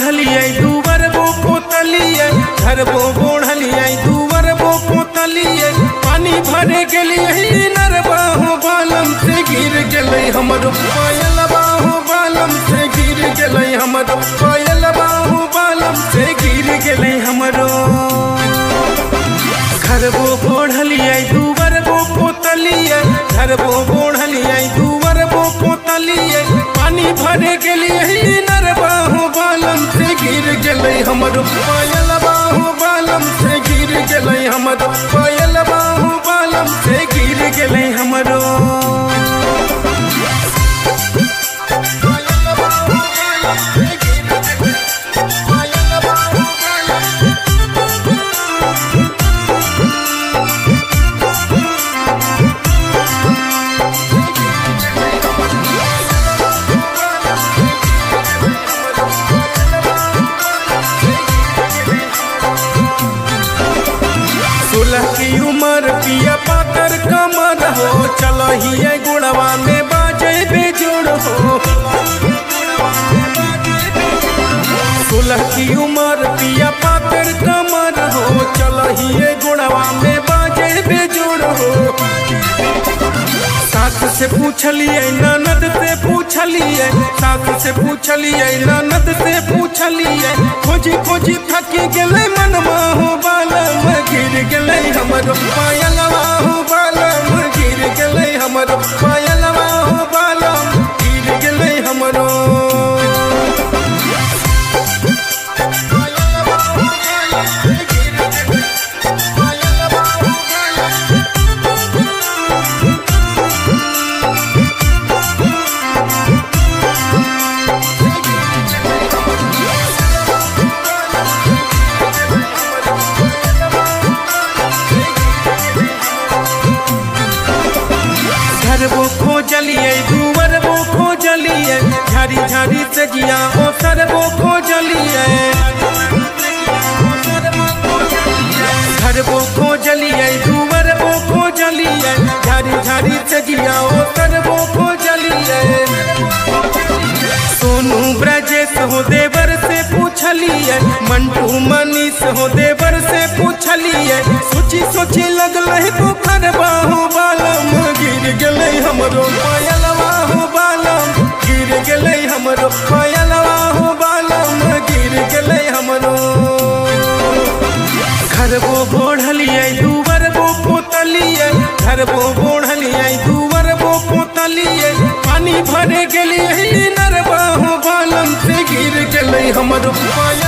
बोढ़लिए दूबर वो पोतलिए, घर वो बोढ़लिए दूबर वो पोतलिए। पानी भरे गलिए नरबा हो बालम से गिर गले हमरो पायल बाहु बालम से गिर गले हमरो पायल बाहु बालम से गिर गले हमरो। घर वो बोढ़लिए दूबर वो पोतलिए, घर वो बोढ़लिए दूबर वो पोतलिए। पानी भरे गलिए नरबा हो बालम से गिर गले हमरो पायल बाहु बालम से गिर गले हमरो पायल बाहु बालम से गिर गले हमरो। की उमर पिया पातर कमर हो, चलहिए गुड़वा में बाजे बेजोड़ हो। 16 की उमर पिया पातर कमर हो, चलहिए गुड़वा में बाजे बेजोड़ हो। सास से पूछलिए ननद से पूछलिए, सास से पूछलिए ननद से पूछलिए। खोजी खोजी थकी गले मनवा हो बालम गिर गले हमरो पायलवा हो बालम गिर गले हमरो पायलवा हो बालम गिर गले हमरो। घर वो खोजलिए दूबर वो खोजलिए, झाड़ी झाड़ी से जिया ओ सर वो खोजलिए। घर वो खोजलिए दूबर वो खोजलिए, झाड़ी झाड़ी से जिया ओ सर वो खोजलिए। सोनू ब्रजेश हो देवर से पूछलिए, मंटू मनीष हो देवर से पूछलिए। सोची सोची लगल पोखर बाहु बालम गिर गले हमरो पायलवा हो बालम गिर गले हमरो पायलवा हो बालम गिर गले हमरो। घर वो बोढ़लिए दूबर वो पोतलिए, घर वो बोढ़लिए दूबर वो पोतलिए। पानी भरे गलिए नरबा हो बालम से गिर गले हमरो पायल